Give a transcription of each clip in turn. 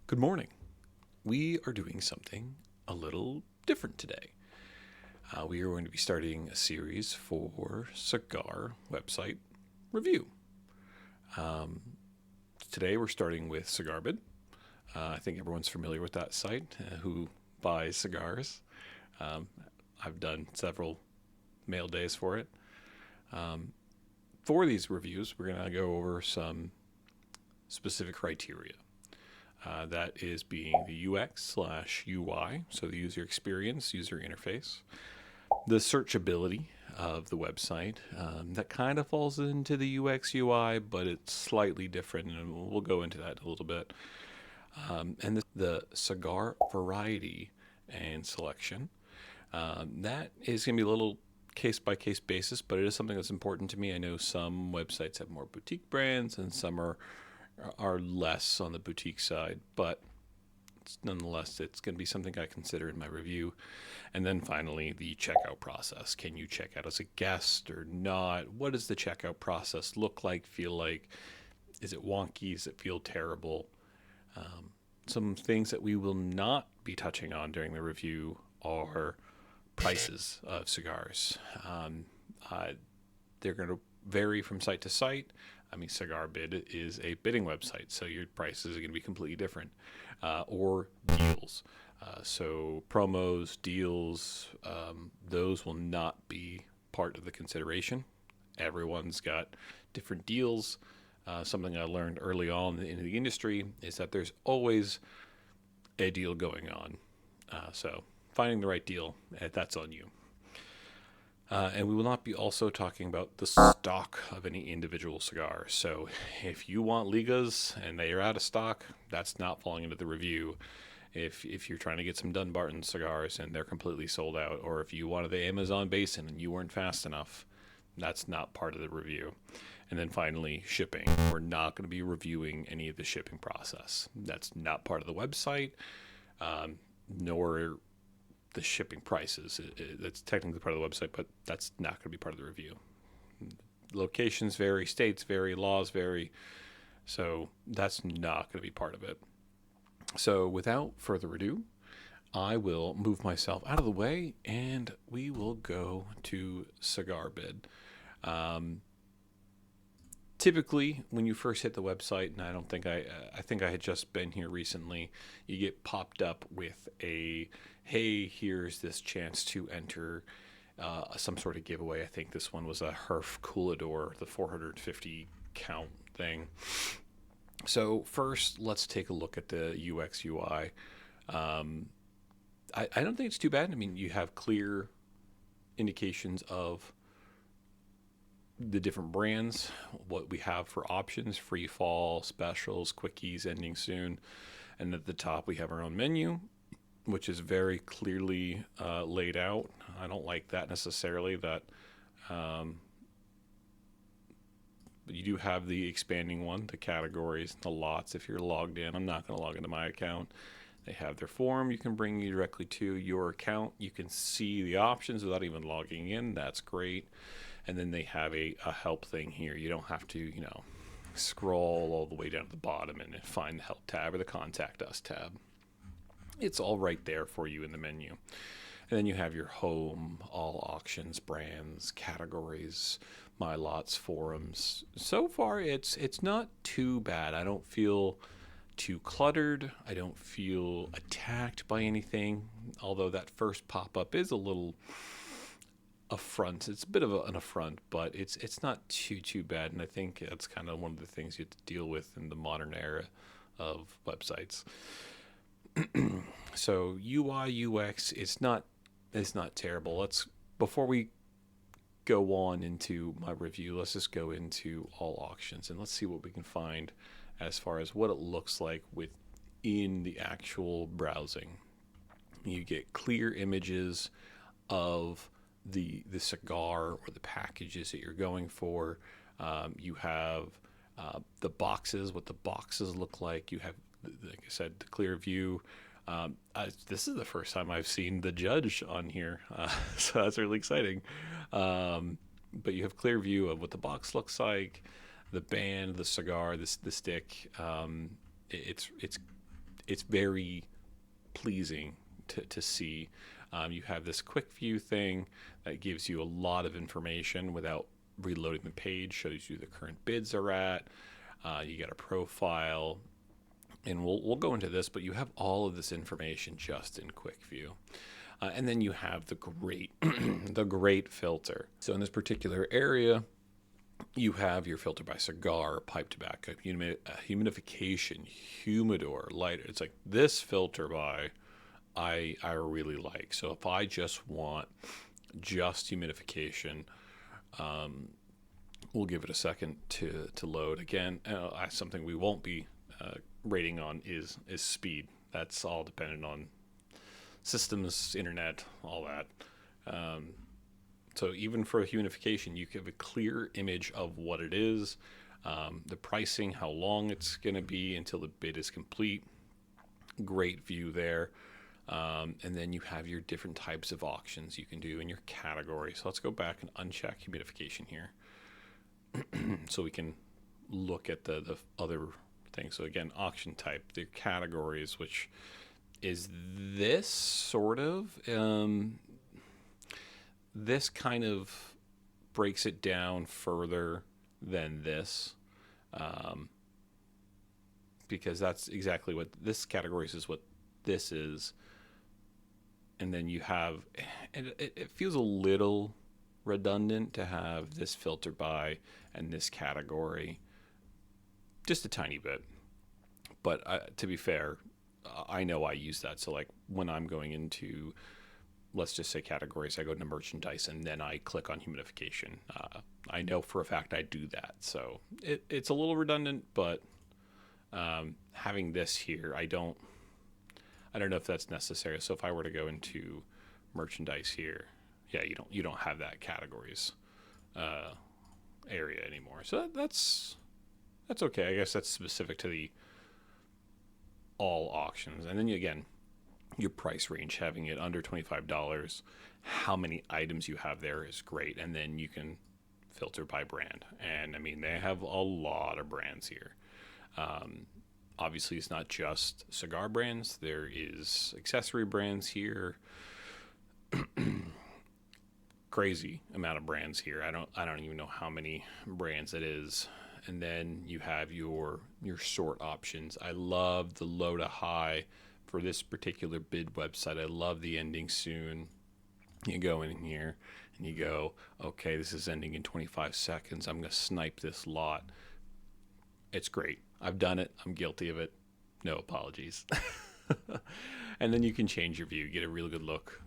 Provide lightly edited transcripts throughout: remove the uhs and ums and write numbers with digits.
Good morning. We are doing something a little different today. We are going to be starting a series for Cigar website review. Today we're starting with Cigarbid. I think everyone's familiar with that site who buys cigars. I've done several mail days for it. For these reviews, we're going to go over some specific criteria. That is being the UX/UI, so the user experience, user interface, the searchability of the website. That kind of falls into the UX/UI, but it's slightly different, and we'll go into that a little bit. And the cigar variety and selection. That is going to be a little case by case basis, but it is something that's important to me. I know some websites have more boutique brands, and some are less on the boutique side, but nonetheless, it's going to be something I consider in my review. And then finally, the checkout process. Can you check out as a guest or not? What does the checkout process look like, feel like? Is it wonky? Does it feel terrible? Some things that we will not be touching on during the review are prices of cigars. They're going to vary from site to site. I mean, Cigarbid is a bidding website, so your prices are going to be completely different. Or deals. So promos, deals, those will not be part of the consideration. Everyone's got different deals. Something I learned early on in the industry is that there's always a deal going on. So finding the right deal, that's on you. And we will not be also talking about the stock of any individual cigar. So if you want Ligas and they are out of stock, that's not falling into the review. If you're trying to get some Dunbarton cigars and they're completely sold out, or if you wanted the Amazon Basin and you weren't fast enough, that's not part of the review. And then finally, shipping. We're not going to be reviewing any of the shipping process. That's not part of the website, nor the shipping prices. That's technically part of the website, but that's not going to be part of the review. Locations vary, states vary, laws vary, so that's not going to be part of it. So without further ado, I will move myself out of the way and we will go to Cigarbid. Typically, when you first hit the website, and I think I had just been here recently, you get popped up with a, hey, here's this chance to enter some sort of giveaway. I think this one was a Herf Coolador, the 450 count thing. So first, let's take a look at the UX UI. I don't think it's too bad. I mean, you have clear indications of the different brands, what we have for options, free fall, specials, quickies, ending soon. And at the top, we have our own menu, which is very clearly laid out. I don't like that necessarily, that you do have the expanding one, the categories, the lots. If you're logged in, I'm not going to log into my account. They have their form you can bring you directly to your account. You can see the options without even logging in. That's great. And then they have a help thing here. You don't have to, scroll all the way down to the bottom and find the help tab or the contact us tab. It's all right there for you in the menu. And then you have your home, all auctions, brands, categories, my lots, forums. So far, it's not too bad. I don't feel too cluttered. I don't feel attacked by anything. Although that first pop-up is a little affront. It's a bit of an affront, but it's not too bad. And I think that's kind of one of the things you have to deal with in the modern era of websites. So UI UX, it's not terrible. Before we go on into my review, let's just go into all auctions and let's see what we can find as far as what it looks like within the actual browsing. You get clear images of the cigar or the packages that you're going for. You have the boxes, what the boxes look like. You have, like I said, the clear view. This is the first time I've seen the judge on here, so that's really exciting. But you have clear view of what the box looks like, the band, the cigar, the stick. It's it's very pleasing to see. You have this quick view thing that gives you a lot of information without reloading the page, shows you the current bids are at. You get a profile, and we'll go into this, but you have all of this information just in quick view. And then you have the great the great filter. So in this particular area, you have your filter by cigar, pipe tobacco, humidification, humidor, lighter. It's like this filter by I really like. So if I just want just humidification, we'll give it a second to load. Again, something we won't be rating on is speed. That's all dependent on systems, internet, all that. So even for humidification, you have a clear image of what it is, the pricing, how long it's going to be until the bid is complete. Great view there. And then you have your different types of auctions you can do in your category. So let's go back and uncheck humidification here. So we can look at the other things. So again, auction type, the categories, which is this sort of, this kind of breaks it down further than this, because that's exactly what this categories is, what this is. And then you have, and it feels a little redundant to have this filter by and this category, just a tiny bit. But to be fair, I know I use that. So like when I'm going into, let's just say categories, I go to merchandise and then I click on humidification. I know for a fact I do that. So it's a little redundant, but having this here, I don't know if that's necessary. So if I were to go into merchandise here, yeah, you don't have that categories area anymore. So that's okay. I guess that's specific to the all auctions. And then again, your price range, having it under $25, how many items you have there is great. And then you can filter by brand. And I mean, they have a lot of brands here. Obviously, it's not just cigar brands. There is accessory brands here. Crazy amount of brands here. I don't even know how many brands it is. And then you have your sort options. I love the low to high for this particular bid website. I love the ending soon. You go in here and you go, okay, this is ending in 25 seconds. I'm going to snipe this lot. It's great. I've done it. I'm guilty of it. No apologies. And then you can change your view, get a really good look,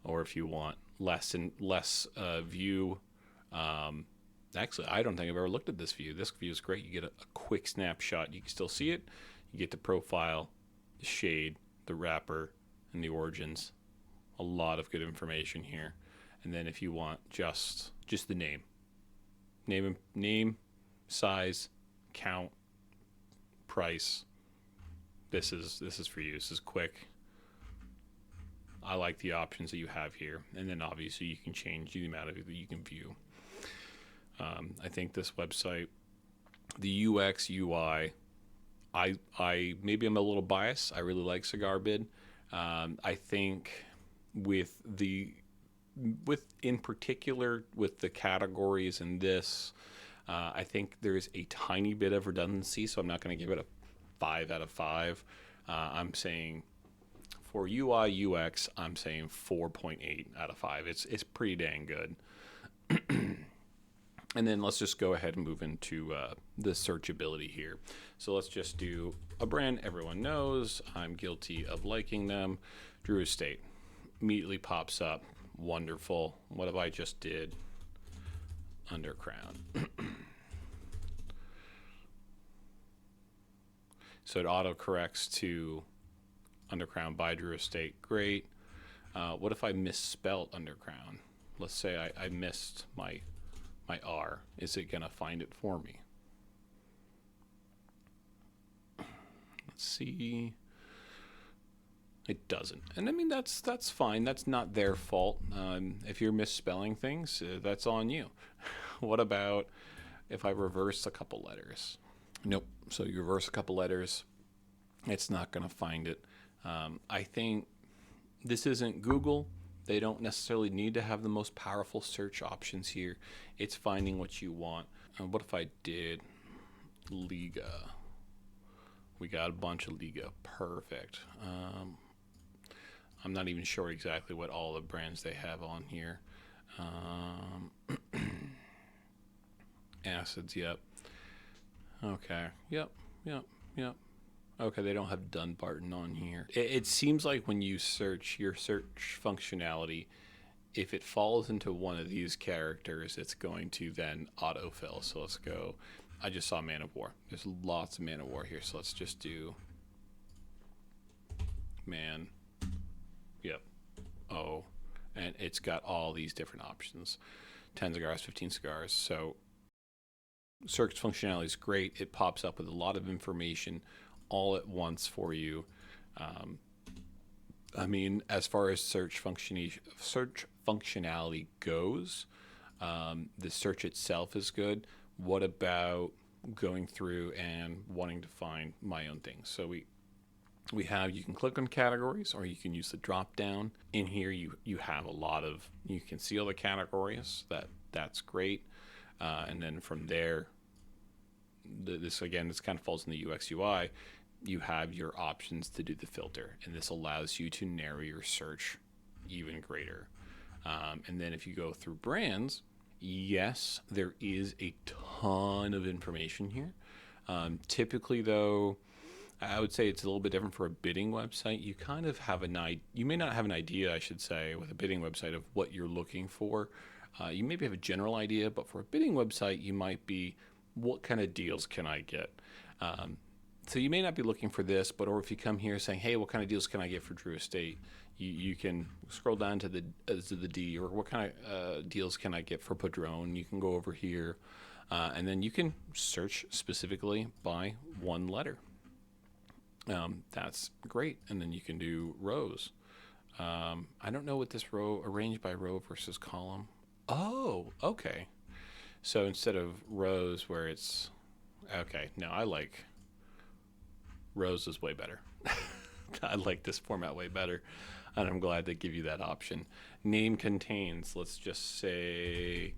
or if you want less view. Actually, I don't think I've ever looked at this view. This view is great. You get a quick snapshot. You can still see it. You get the profile, the shade, the wrapper, and the origins. A lot of good information here. And then if you want just the name, size, count, price, this is for you. This is quick. I like the options that you have here. And then obviously you can change the amount of it that you can view. I think this website, the UX, UI, I maybe I'm a little biased. I really like Cigar Bid. I think in particular with the categories in this, I think there's a tiny bit of redundancy, so I'm not going to give it a 5 out of 5. I'm saying for UI UX, I'm saying 4.8 out of 5. It's pretty dang good. And then let's just go ahead and move into the searchability here. So let's just do a brand everyone knows. I'm guilty of liking them. Drew Estate immediately pops up. Wonderful. What have I just did? Under Crown. So it auto corrects to Under Crown by Drew Estate. Great. What if I misspelt Under Crown? Let's say I missed my R. Is it going to find it for me? Let's see. It doesn't. And I mean, that's fine. That's not their fault. If you're misspelling things, that's on you. What about if I reverse a couple letters? Nope. So you reverse a couple letters. It's not going to find it. I think this isn't Google. They don't necessarily need to have the most powerful search options here. It's finding what you want. What if I did Liga? We got a bunch of Liga. Perfect. I'm not even sure exactly what all the brands they have on here. Acids, yep. Okay, yep. Okay, they don't have Dunbarton on here. It seems like when you search your search functionality, if it falls into one of these characters, it's going to then autofill. So let's go. I just saw Man of War. There's lots of Man of War here, so let's just do Man. Yep. Oh, and it's got all these different options. 10 cigars, 15 cigars. So search functionality is great. It pops up with a lot of information all at once for you. I mean, as far as search functionality goes, the search itself is good. What about going through and wanting to find my own things? So we have, you can click on categories, or you can use the drop down. In here you have a lot of, you can see all the categories. That's great. And then from there, this kind of falls in the UX UI. You have your options to do the filter, and this allows you to narrow your search even greater. And then if you go through brands, yes, there is a ton of information here. Typically, though, I would say it's a little bit different for a bidding website. You kind of have you may not have an idea, I should say, with a bidding website of what you're looking for. You maybe have a general idea, but for a bidding website, you might be, what kind of deals can I get? So you may not be looking for this, or if you come here saying, hey, what kind of deals can I get for Drew Estate? You can scroll down to the D, or what kind of deals can I get for Padron? You can go over here, and then you can search specifically by one letter. That's great. And then you can do rows. I don't know what this row, arranged by row versus column. Oh, okay. So instead of rows where it's, okay, no, I like rows is way better. I like this format way better, and I'm glad they give you that option. Name contains, let's just say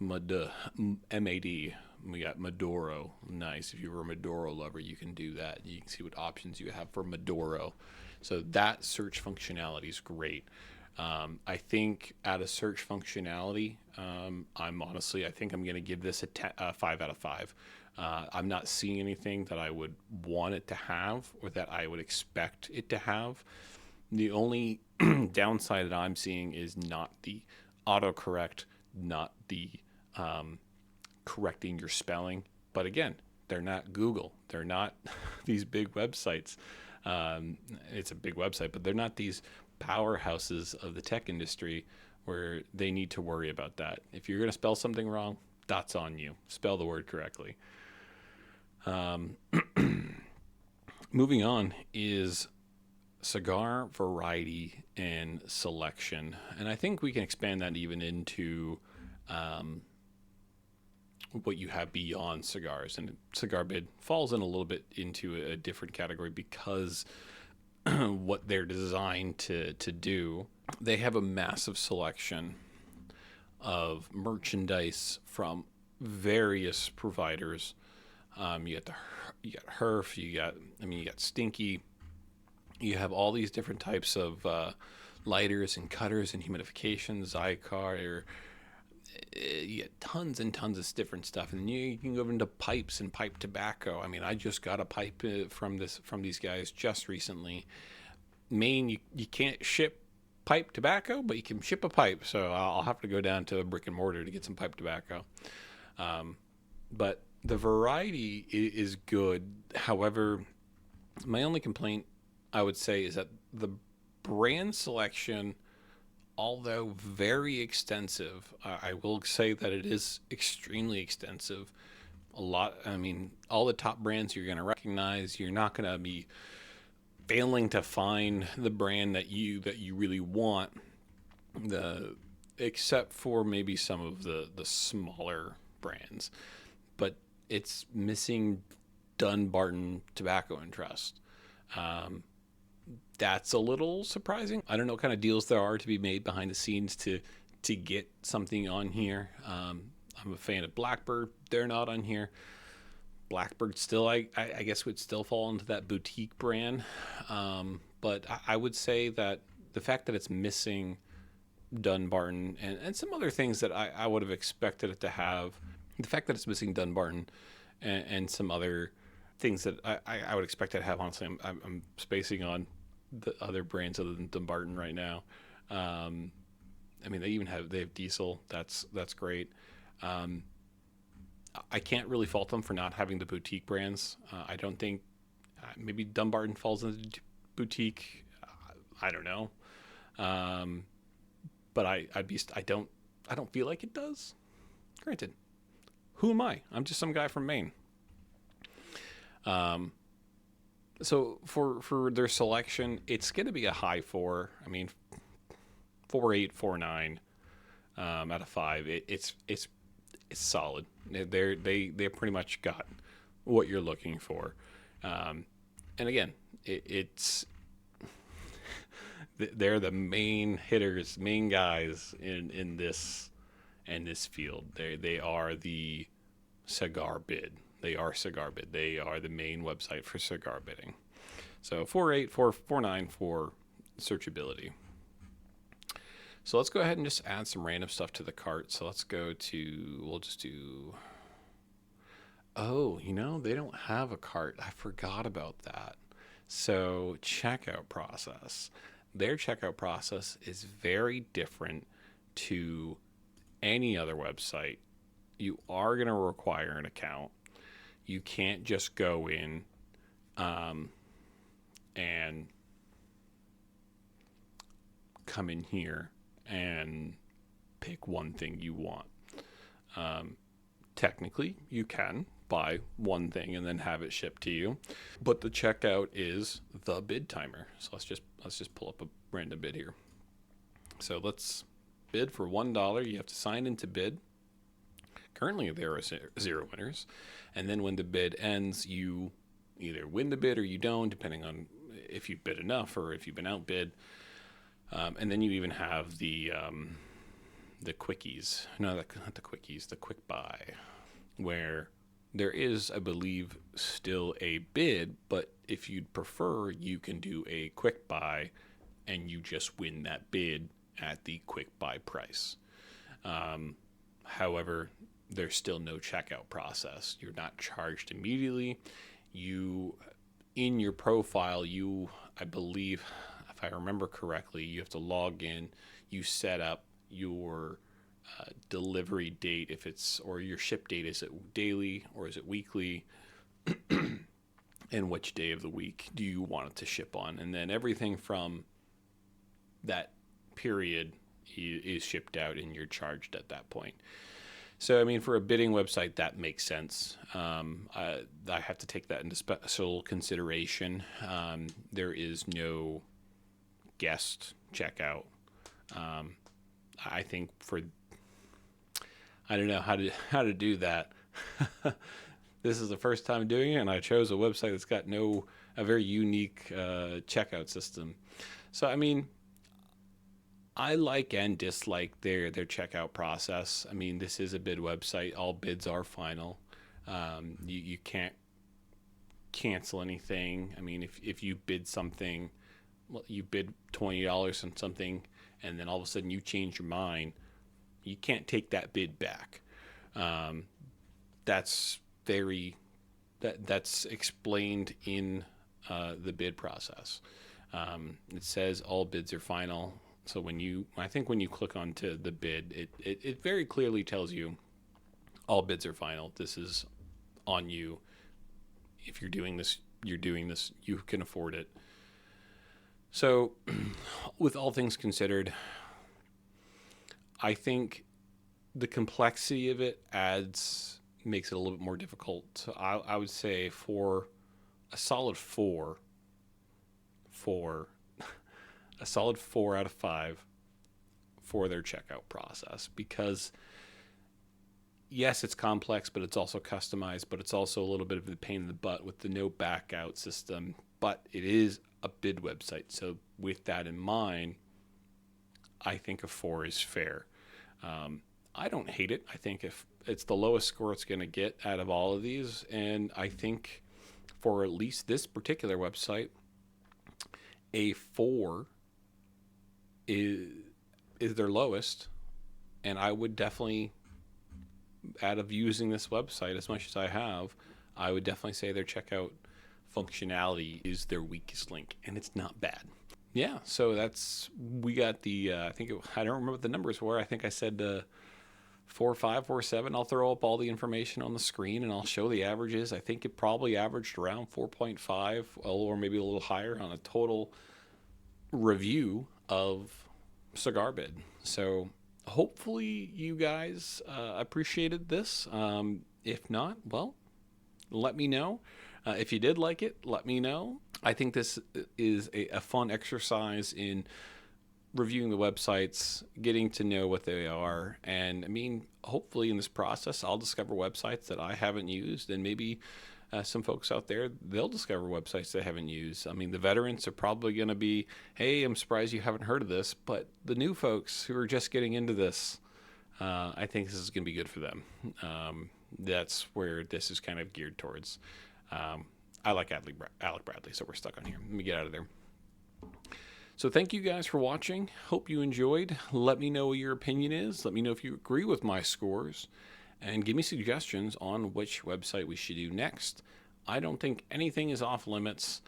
M-A-D. We got Maduro. Nice. If you were a Maduro lover, you can do that. You can see what options you have for Maduro. So that search functionality is great. I think out of search functionality, I think I'm going to give this a 5 out of 5. I'm not seeing anything that I would want it to have or that I would expect it to have. The only downside that I'm seeing is not the autocorrect, not the correcting your spelling. But again, they're not Google. They're not these big websites. It's a big website, but they're not these powerhouses of the tech industry where they need to worry about that. If you're going to spell something wrong, that's on you. Spell the word correctly. Moving on is cigar variety and selection. And I think we can expand that even into what you have beyond cigars. And Cigar Bid falls in a little bit into a different category because what they're designed to do. They have a massive selection of merchandise from various providers. You got Herf, you got Stinky. You have all these different types of lighters and cutters and humidifications, Cigar. You get tons and tons of different stuff, and you can go into pipes and pipe tobacco. I mean, I just got a pipe from these guys just recently. Maine, you can't ship pipe tobacco, but you can ship a pipe. So I'll have to go down to a brick and mortar to get some pipe tobacco. But the variety is good. However, my only complaint, I would say, is that the brand selection, although very extensive, I will say that it is extremely extensive. All the top brands you're going to recognize. You're not going to be failing to find the brand that you really want, except for maybe some of the smaller brands. But it's missing Dunbarton Tobacco and Trust. That's a little surprising. I don't know what kind of deals there are to be made behind the scenes to get something on here. I'm a fan of Blackbird. They're not on here. Blackbird still, I guess, would still fall into that boutique brand. But I would say that the fact that it's missing Dunbarton and some other things that I would have expected it to have, the fact that it's missing Dunbarton and some other things that I would expect it to have, honestly, I'm spacing on the other brands other than Dumbarton right now. I mean, they have Diesel. That's great. I can't really fault them for not having the boutique brands. I don't think maybe Dumbarton falls into the boutique. I don't know. But I don't feel like it does. Granted, who am I? I'm just some guy from Maine. So for their selection, it's going to be a high 4. I mean, 4.8, 4.9 out of 5. It's solid. They pretty much got what you're looking for. And again, it's they're the main hitters, main guys in this field. They are the cigar bid. They are Cigar Bid. They are the main website for cigar bidding. So 4.8, 4.9 for searchability. So let's go ahead and just add some random stuff to the cart. So let's go to, we'll just do, oh, they don't have a cart. I forgot about that. So checkout process. Their checkout process is very different to any other website. You are going to require an account. You can't just go in and come in here and pick one thing you want. Technically, you can buy one thing and then have it shipped to you, but the checkout is the bid timer. So let's just pull up a random bid here. So let's bid for $1. You have to sign in to bid. Currently, there are 0 winners. And then when the bid ends, you either win the bid or you don't, depending on if you bid enough or if you've been outbid. And then you even have the quickies. No, not the quickies, the quick buy, where there is, I believe, still a bid, but if you'd prefer, you can do a quick buy and you just win that bid at the quick buy price. However, there's still no checkout process. You're not charged immediately. In your profile, I believe, if I remember correctly, you have to log in. You set up your delivery date, or your ship date. Is it daily or is it weekly? And which day of the week do you want it to ship on? And then everything from that period is shipped out and you're charged at that point. So, I mean, for a bidding website, that makes sense. I have to take that into special consideration. There is no guest checkout. I think I don't know how to do that. This is the first time doing it, and I chose a website that's got a very unique checkout system. So, I mean, I like and dislike their checkout process. I mean, this is a bid website. All bids are final. You can't cancel anything. I mean, if you bid something, you bid $20 on something, and then all of a sudden you change your mind, you can't take that bid back. That's explained in the bid process. It says all bids are final. So I think when you click onto the bid, it very clearly tells you all bids are final. This is on you. If you're doing this, you can afford it. So with all things considered, I think the complexity of it makes it a little bit more difficult. So I would say for a solid 4 out of 5 for their checkout process, because yes, it's complex, but it's also customized, but it's also a little bit of a pain in the butt with the no back out system. but it is a bid website. So with that in mind, I think a 4 is fair. I don't hate it. I think if it's the lowest score it's going to get out of all of these, and I think for at least this particular website, a 4 is their lowest, and I would definitely, out of using this website as much as I have, I would definitely say their checkout functionality is their weakest link, and it's not bad. Yeah, so we got the, I don't remember what the numbers were. I think I said 4.5, 4.7. I'll throw up all the information on the screen and I'll show the averages. I think it probably averaged around 4.5 or maybe a little higher on a total review of Cigar Bid. So hopefully you guys appreciated this. If not, well, let me know. If you did like it, let me know. I think this is a fun exercise in reviewing the websites, getting to know what they are. And I mean, hopefully in this process, I'll discover websites that I haven't used, and maybe some folks out there, they'll discover websites they haven't used. I mean, the veterans are probably going to be, hey, I'm surprised you haven't heard of this. But the new folks who are just getting into this, I think this is going to be good for them. That's where this is kind of geared towards. I like Alec Bradley, so we're stuck on here. Let me get out of there. So thank you guys for watching. Hope you enjoyed. Let me know what your opinion is. Let me know if you agree with my scores. And give me suggestions on which website we should do next. I don't think anything is off limits,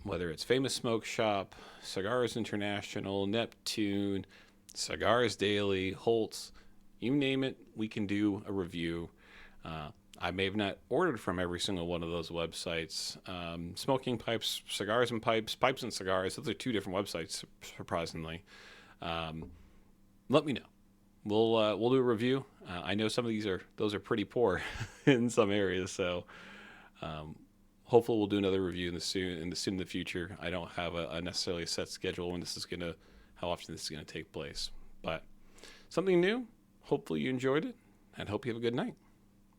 whether it's Famous Smoke Shop, Cigars International, Neptune, Cigars Daily, Holtz, you name it, we can do a review. I may have not ordered from every single one of those websites. Smoking Pipes, Cigars and Pipes, Pipes and Cigars, those are two different websites, surprisingly. Let me know. We'll do a review. I know some of those are pretty poor in some areas, so hopefully we'll do another review in the future. I don't have a necessarily a set schedule when how often this is gonna take place, but something new. Hopefully you enjoyed it, and hope you have a good night.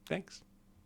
Thanks.